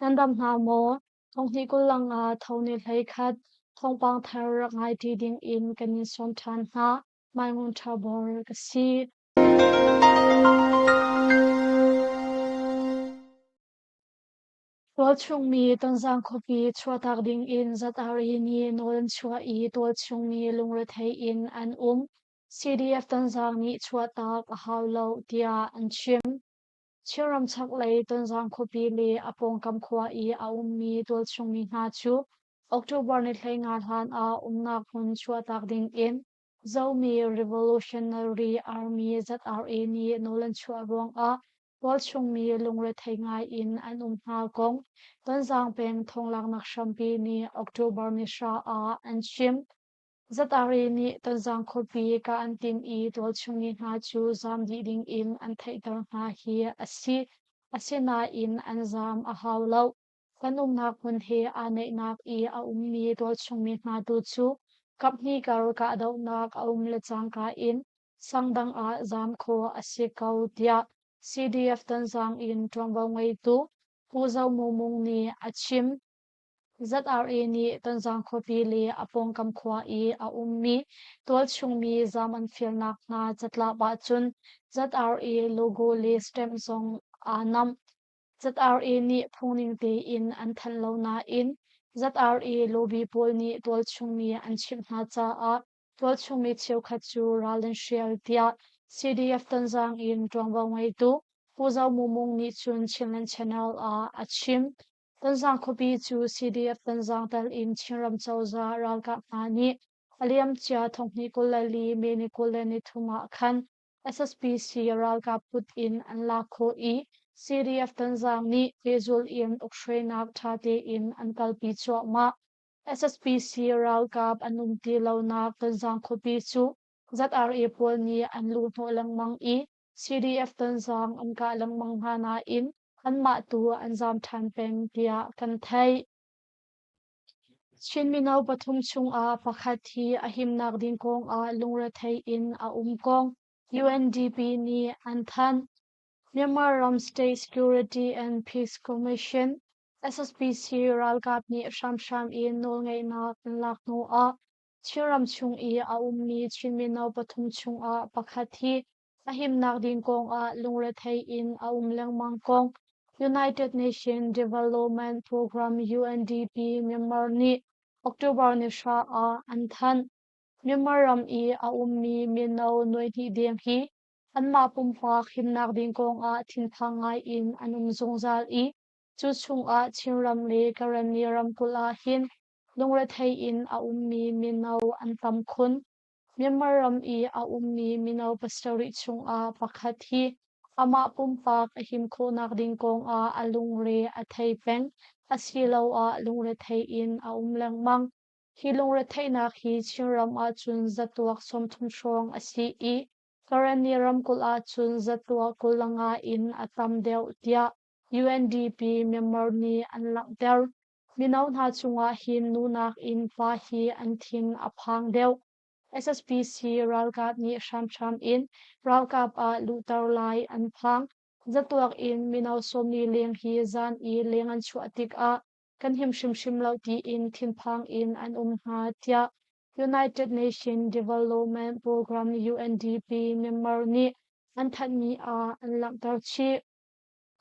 Nandam na mo thong hi kul lang a thoni hlei khat thong pang thar ngai ti ding in kanin som than ha mai ngun tha bor ka si tol chung mi ton zang khopi chua tak ding in zat ari ni nolan chua I tol chung mi lungre thei in an CDF ton zang ni chua tak a haulo tia an chim chiram chak lei ton zang khopi le apong kam khwa I a mi tol chung mi ha chu October ni thlei nga hlan a nak hun chua tak ding in zomi Revolutionary Army ZRA ni nolan chua ruang a tol chung mi lungre thei ngai in an ha kong ton zang peng thong lang nak shampi ni October ni sha a an chim ZRA ni ton zang khopi ka an tim I tol chung ni ha chu zam di ding in an thei tar ha hi asina in an zam a haulo kan nak hun he a nei nak I a mi tol chung mi ha tu chu kap ni kar ka do nak a le chang ka in sangdang a zam kho asikau tia CDF ton zang in tongwa ngai tu puzau mumung ni achim ZRA ni ton zang khopi le apong kam khwa I a mi tol chung mi zaman fil nak na chatla ba chun ZRA logo le stem song anam ZRA ni phungning te in an than lo na in ZRA lobby pol ni tol chung mi an chim na cha a tol chung mi cheu kha chu ralen shel tia CDF ton zang in tongwa ngai tu puzau mumung ni chun chinlen channel a achim ton zang khopi chu CDF ton zang tal in chiram chauza ral ka ani aliam cha thongni kulali meni kulani thuma khan SSPC ral ka put in an la kho I CDF ton zang ni visual in ukshrenak thate in an kalpi chwa ma SSPC ral kap anum ti lo nak ton zang khopi chu ZRA pol ni an lu no lang mang I CDF ton zang an ka lang mang ha na in an ma tu an zam than peng tia kan thai chin minau pathum chung a pakhat hi a him nak ding kong a lungre thei in a kong UNDP ni an than Myanmar Ram State Security and Peace Commission SSPC ral kap ni sham in nol ngai na lak no a chiram chung I a mi chin minau pathum chung a pakhat hi a him nak ding kong a lungre thei in a leng mang kong United Nations Development Program UNDP Myanmar ni October ni sha a an than Myanmar ram I a mi minau noi hi dem hi an ma pum pa khim nak ding kong a thin thangai in anum zongzal I chu chung a chinram le karan ni ram kula hin lungre thei in a mi minau an tam khun Myanmar ram I a mi minau pastori chung a pakhat hi ama pumpak a him kho nak ding kong a alungre a thei peng a silo a lungre thei in a lang mang hi lungre thei nak hi chinram a chun zatuak som thum shrong a si I karani ram kul a chun zatuak kulanga in a tam deuh tia UNDP Myanmar ni an lang der minau na chunga hin nu nak in pa hi an thin a phang deuh SSPC ralkap ni sham in ralkap a lutar lai an phang zatuak in minau som ni leng hi zan I leng an chuatik a kan him shim lo ti in thin phang in an ha tia United Nations Development Program UNDP Myanmar ni an that ni a an lang tar chi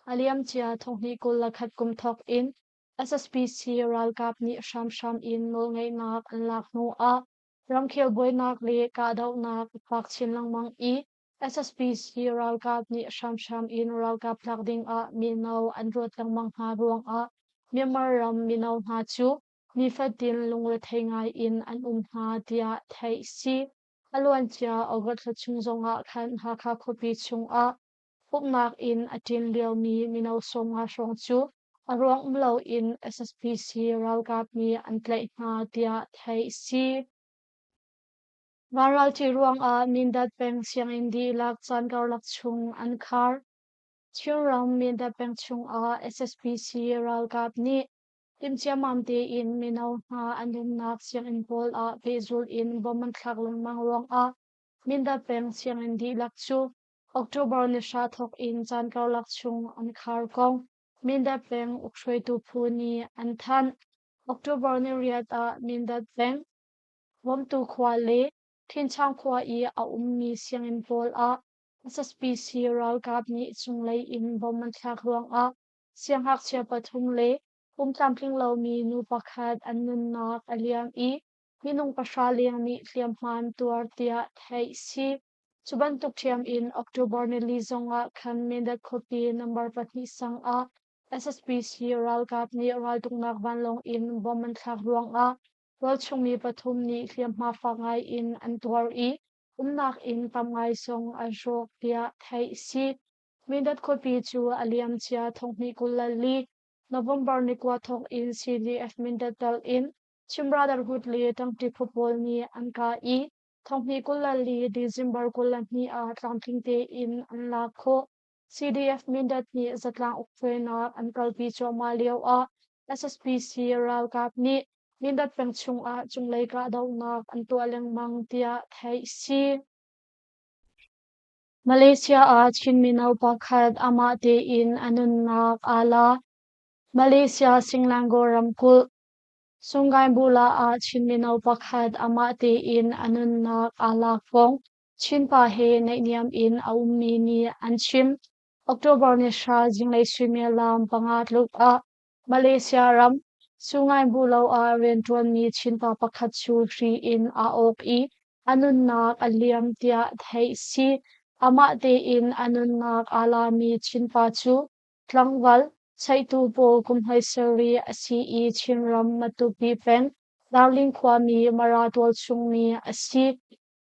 aliam chia thongni kul lakhat kum thok in SSPC ralkap ni sham in nol ngai nak an lak no a ramkhel boy nak le ka dau nak pak chin lang mang I SSPC ral kap ni sham in ral kap lak ding a minau an rot lang mang ha ruang a Myanmar ram minau ha chu mi fatin lungre thei ngai in an ha tia thai si alwan chia ogot la chung zonga khan ha kha khopi chung a puknak in atin liao mi minau som nga song chu arwang mlo in SSPC ral kap ni an tlai ha tia thai si Varal ti ruang a mindat peng siang indi lak chan kar lak chung an khar chiram mindat peng chung a SSPC ral kap ni tim chia mam te in minau ha anum nak siang in pol a pezul in boman thak lang mang ruang a mindat peng siang indi lak chu October ni sha thok in chan kar lak chung an khar kong mindat peng ukhroi tu phu ni an than October ni riat a mindat peng wom tu khwa le thin chang khwa I a mi siang in pol a SSPC ral kap ni chung lei in bom man thak ruang a siang hak chia pathum le tlam tling lo mi nu pakhat an nun nak aliam I minung pasha liang ni tliam man tuar tia thai si chuban tuk thiam in October ni li zonga khan mindat copy number pathi sang a SSPC ral kap ni ral tuk nak ban long in bom man thak ruang a Wal chungmi pathum ni hliam ma fangai in an tuar I nak in tamngai song a jok tia thai si mindat kopi chu aliam chia thongni kulali November ni kwa thok in CDF mindat dal in Chim Brotherhood li tangti football ni an ka I thongni kulali December kulani a tlamtling te in an la kho CDF mindat ni zatlang ukfena an kalpi cho ma liao a SSPC ral kap ni mindat peng chung a chung lei ka daw nak an tua leng mang tia thai si Malaysia a chin minau pakhat ama te in anun nak ala Malaysia Singlango ramkul Sungai Bula a chin minau pakhat ama te in anun nak ala kong chin pa he nei niam in a mi ni an chim October ni sha jinglei swimia lam pangat luk a Malaysia ram Sungai Bulau a rentuan ni chin pa pakhat chu hri in a ok I anun nak aliam tia thai si ama te in anun nak ala mi chin pa chu tlangwal Saitu po kumhai sari asi I chinram matupi pen darling kwami maratol chungmi asi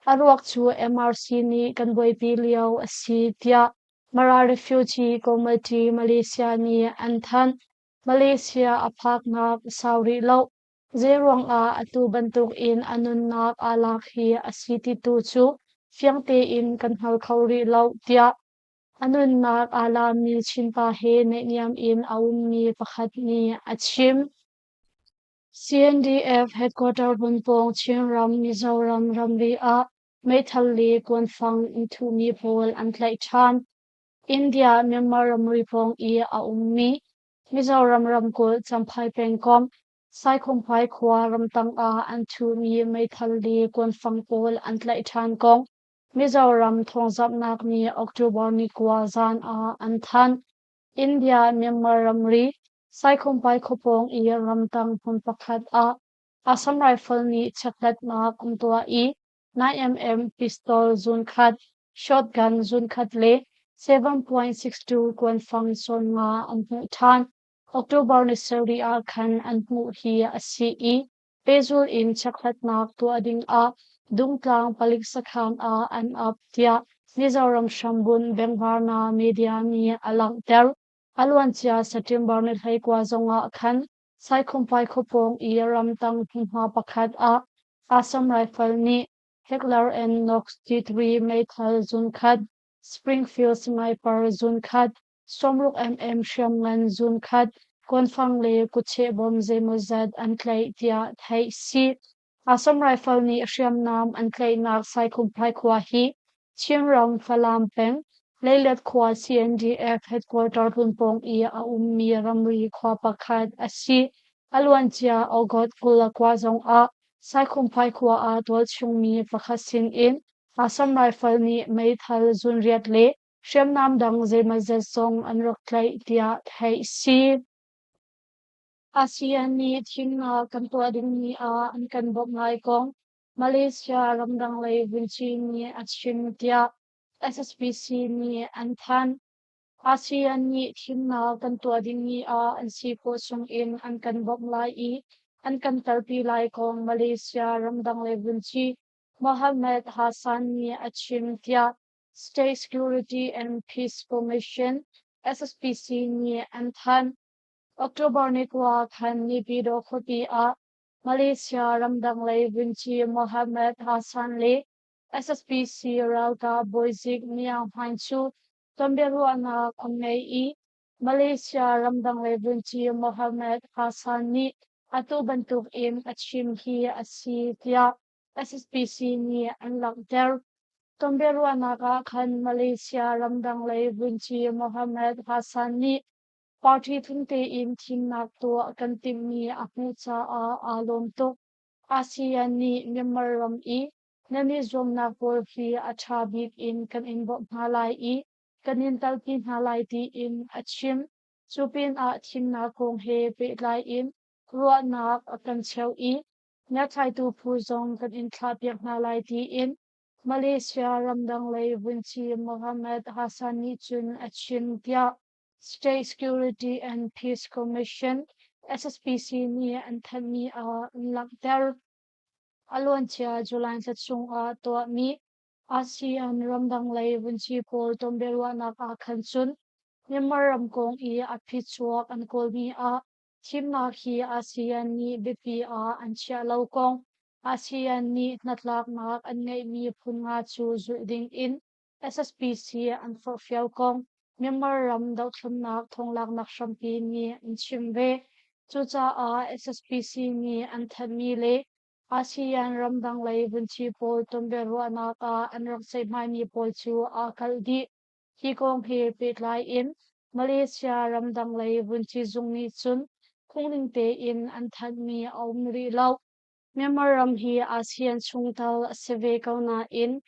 arwak chu MRC ni kanboi piliao asi tia Mara Refugee Committee Malaysia ni anthan Malaysia aphak nak sauri lo zerong a atu bantuk in anun nak alak hi asiti tu chu fiangte in kanhal khauri lo tia anun nak ala mi chinpa he ne niam in mi pakhat ni achim CNDF headquarter Bunpong Chinram Mizoram Ramri a Meithalli Kwanfang into mi pol antlai chan India Myanmar Ramripong I a mi Mizoram Ramkul Champhai Pengkom Sai Khomphai Khwa Ramtang a antu mi Meithalli Kwanfang pol antlai chan kong Mizoram thongzap nak ni October ni kwa zan a anthan India Myanmar Ramri Sai Khomphai Khopong I Ramtang Phun Pakhat a Assam Rifle ni chaklat na kumtua I 9mm pistol zun khat shotgun zun khat le 7.62 kwanfang son nga anmu than October ni Saudi a khan anmu hi asi I pezul in chaklat nak tu ading a dungtlang palik sakham a an up tia Mizoram Shambun Bengwarna media ni alang ter alwan chia September ni thai kwa zonga khan sai khompai khopong I ramtang phumha pakhat a Assam Rifle ni Heckler and Knox T3 Meithal zun khat Springfield Sniper zun khat Somruk MM Shamngan zun khat Konfang le kuche bom zemozad antlai tia thai si Assam Rifle ni Shamnam antlai nak sai khompai khwa hi Chinram Falam Peng Leilet Khwa CNDF headquarter Bunpong I a mi ramri khwa pakhat asi alwan chia ogot kula kwa zong a sai khompai khwa a tol chungmi pakhasin in Assam Rifle ni Meithal zunriat le Shamnam dang zemazet song anrak tlai tia thai si ASEAN ni thingna kantua ding ni a an kan bok ngai kong Malaysia ramdang lei vinchi ni achim tia SSPC ni anthan ASEAN ni thingna kantua ding ni a an si ko sung in an kan bok lai I an kan talpi lai kong Malaysia ramdang lei vinchi Mohammed Hassan ni achim tia State Security and Peace Commission SSPC ni anthan October ni kwa khan ni pido khopi a Malaysia ramdang lei vinchi Mohammed Hassan le SSPC ralka boizik miang hanchu tomberu ana kongmei I Malaysia ramdang lei vinchi Mohammed Hassan ni atu bantuk in achim hi asi tia SSPC ni anlak der tomberu ana ka khan Malaysia ramdang lei vinchi Mohammed Hassan ni party thungte in thimnak to kantim mi apucha a alom to ASEAN ni member ram I nani zomna por fi athabik in kan inbo halai I kanin talpin halai ti in achim chupin a thimna kong he pe lai in ruwa nak kan cheu I nya thai tu phu zong kan in thlapiak halai ti in Malaysia ramdang lei vunchi Mohammed Hassani chun achim tia State Security and Peace Commission SSPC ni anthami a lakter alon chia July sa chung a to mi ASEAN ramdang lei vunchi pol tomberwa nak a khanchun member ram kong I a phichuak an kol mi a thimna khi ASEAN ni BP a an chia lo kong ASEAN ni natlak nak an nei mi phun nga chu zu ding in SSPC an for fiao kong member ram dau thum nak thonglak nak shampi ni in chimve chu cha a SSPC ni an thami le ASEAN ramdang lei vunchi pol tomberwa nak a an rak sei mai mi pol chu a kaldi hi kong he pet lai in Malaysia ramdang lei vunchi zungni chun khungling te in an than mi aum ri lau member ram hi ASEAN chungtal seve kauna in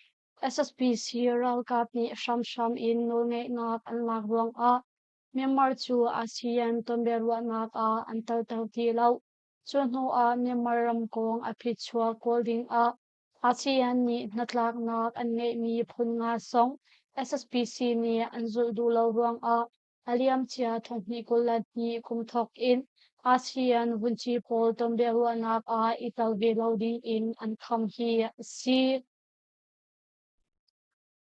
SSPC ral kap ni sham sham in nol nge nak an lak ruang a member chu ASEAN tomberwa nak a an tal tal ti lau chuan ho a member ram kong a phichua holding a ASEAN ni natlak nak an ngei mi phun nga song SSPC ni an zul du lo ruang a aliam chia thongni kulat ni kum thok in ASEAN vunchi pol tomberwa nak a ital ve lo ding in an kham hi si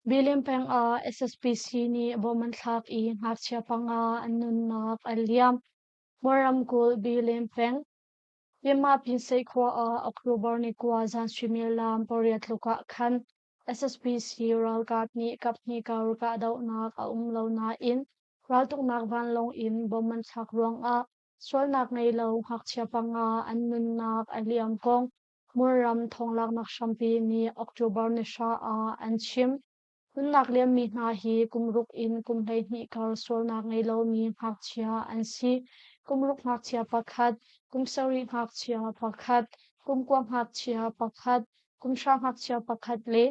bilim peng a SSPC ni boman thak I ngak chia panga an nun nak aliam moram kul bilim peng Yema pinsay kwa a October ni kwa zan swimir lam poriat luka khan SSPC ral kat ni kap ni kaur ka daw nak a umlaw na in ral tuk nak van long in boman thak ruang a swal nak ngay law hak chia pa nga an nun nak aliam kong muram thong lak nak shampi ni October ni sha a an chim nun nak liam mi na hi kumruk in kumlay ni kaur swal nak ngay law mi hak chia an si kumruk hak chia pakhat kumsari hak chia pakhat kumkwang hak chia pakhat kumsha hak chia pakhat le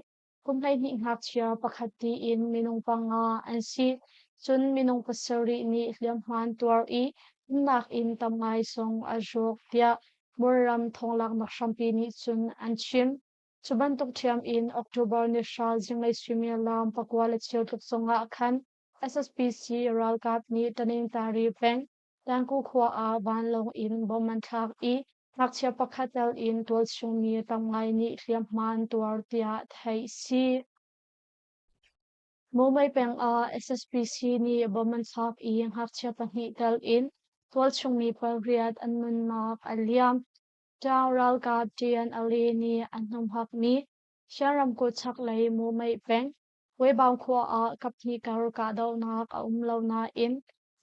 kumlay ni hak chia pakhat ti in minung panga an si chun minung pasari ni liam han tuar I nak in tamai song ajok tia muram thonglak nak shampi ni chun an chim chuban tok thiam in October ni shal jinglai swimia lam pakwala chiu tuk songa khan SSPC ral kap ni taning tari peng tangku khwa a van long in boman thak I hak chia pakhatal in tol chung ni tamngai ni hliam man tuar tia thai si Mumbai peng a SSPC ni boman thak I hak chia pahni tal in tol chung ni pariat an nun nak aliam Chang ral kap tian ali ni an nom hak mi sharam ko chak lai Mumbai peng we bang khwa a kapni kar ka daw nak a umlaw na in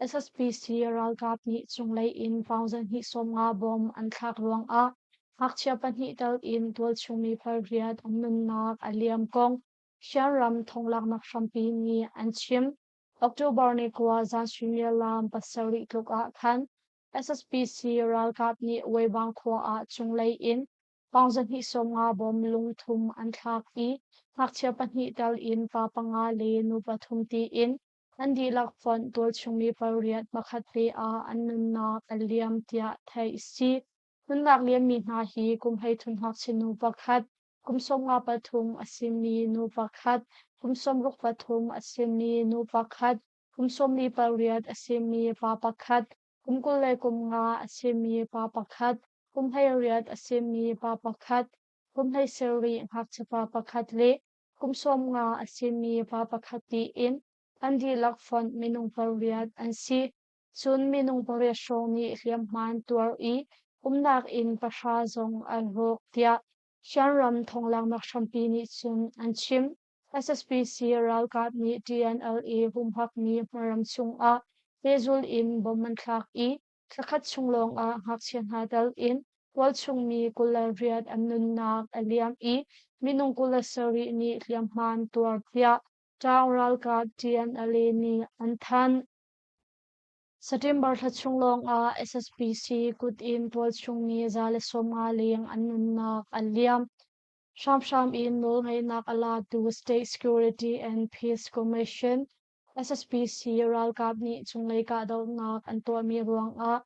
SSPC ral kap ni chunglai in thousand hi som nga bom an thak ruang a hak chia pan hi tal in tol chungmi pariat an nun nak aliam kong sharam thonglak nak shampi ni an chim October ni kwa zan swimia lam pasari tluk a khan SSPC ral kap ni we bang khwa a chunglai in thousand hi som nga bom lung thum an thak I hak chia pan hi tal in pa panga le nu pathum ti in Andi lak fon tol chungmi pariat makhat le a an nun nak aliam tia thai si nun nak liam mi na hi kum hei thun hak chinu pakhat kum som nga pathum asimi nu pakhat kum som ruk pathum asimi nu pakhat kum som ni pariat asimi pa pakhat kum kulai kum nga asimi pa pakhat kum hei riat asimi pa pakhat kum hei seri hak chapa pakhat le kum som nga asimi pa pakhat ti in Andi lak fon minung pariat an si chun minung pariat shong ni hliam man tuar I umnak in pasha zong an rok tia shanram thonglang nak shampi ni chun an chim SSPC ral kap ni TNLA humhak ni maram chung a pezul in boman thak I thakhat chunglong a hak chen hadal in wal chung mi kulal riat an nun nak aliam I minung kulasari ni hliam man tuar tia Chang ral kap tian ali ni an than September thachunglong a SSPC kut in tual chungni zale somnga ling anunnak aliam sham in nol ngay nak ala to State Security and Peace Commission SSPC ral kapni chunglay ka daw nak anto mi ruang a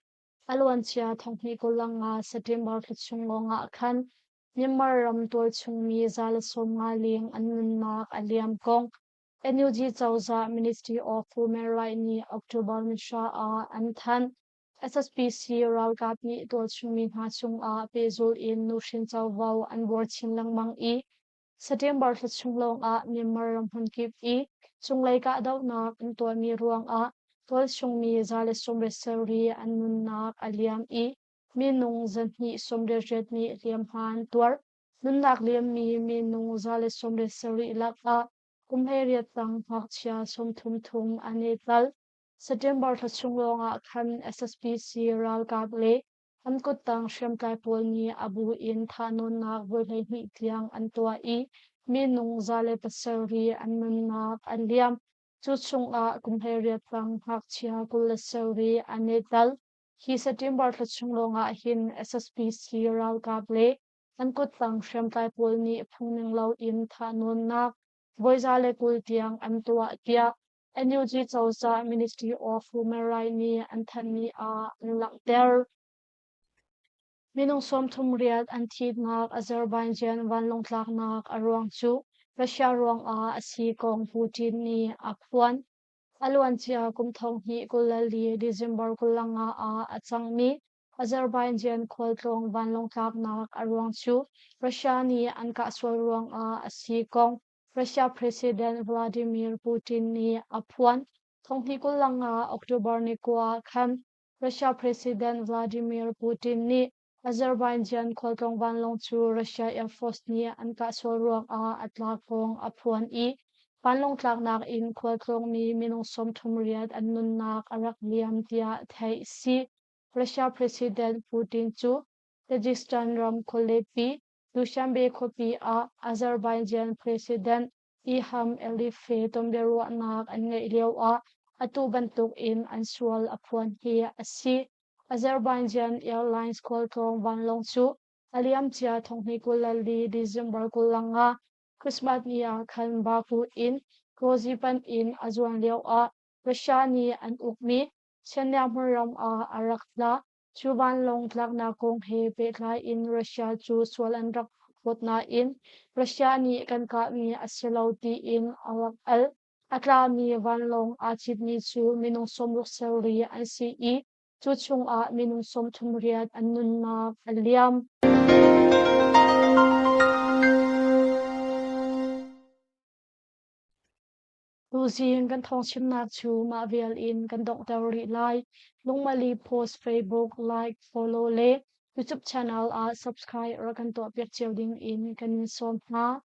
alwan chia thongni kulang a September thachunglong a khan Myanmar ram tual chungni zale somnga ling anunnak aliam kong NUG Chawza Ministry of Human Rights ni October misha a anthan SSPC ral kapni tol chungmi ha chung a pezul in nushin chawwau an bor chin lang mang I September thla chunglong a Myanmar ram hun kip I chunglai ka daw na kan to mi ruang a tol chungmi zale somre seri an nun nak aliam I minung zanhi somre jet ni liam han twar nun nak liam mi nung zale somre seri lak a kumheriat tang pakchia som thum anital September thachunglonga khan SSPC ral kable ankut tang shrem kai pol ni abu in thanon nak bolai hi tiang antua I minung zale pasari anun nak aliam chuchunga kumheriat tang pakchia kulasari anital hi September thachunglonga hin SSPC ral kable ankut tang shrem kai pol ni phungning lo in thanon nak Boizale kultiang antua tia NUG Chawza Ministry of Human Rights ni anthani a lakter minung som thum riat anthid nak Azerbaijan vanlong tlak nak arwang chu Russia ruang a asi kong Putin ni akwan alwan chia kumthong hi kulali December kulanga a achangmi Azerbaijan kholtlong vanlong tlak nak arwang chu Russia ni anka swal ruang a asi kong Russia President Vladimir Putin ni aphuan thonghi kulanga October ni kwa khan Russia President Vladimir Putin ni Azerbaijan kholtong vanlong chu Russia Air Force ni anka sorwak a atlakong aphuan I vanlong tlak nak in kholtong mi minung som thumriat annun nak arak liam tia thai si Russia President Putin chu Tajikistan ram kholepi Dushanbe khopi a Azerbaijan President Ilham Aliyev tomberu nak an ngai leo a atu bantuk in ansual aphuan hi asi Azerbaijan Airlines kholtong vanlong chu aliam chia thongni kulali December kulanga Christmas ni a khan Baku in Rozipan in azuan leo a Russia ni an ukmi Shenyam ram a arakla chu vanlong tlak na kong he peklai in Russia chu swal an rak potna in Russia ni kan ka mi asilauti in awak al atla mi vanlong a chitni chu minung somruk seri an si I chu chung a minung som thumriat annun na aliam Luzin kan thong chim nak chu ma vial in kan dong teori lai lungmali post Facebook like follow le YouTube channel a subscribe ra kan to pek chiao ding in kan som na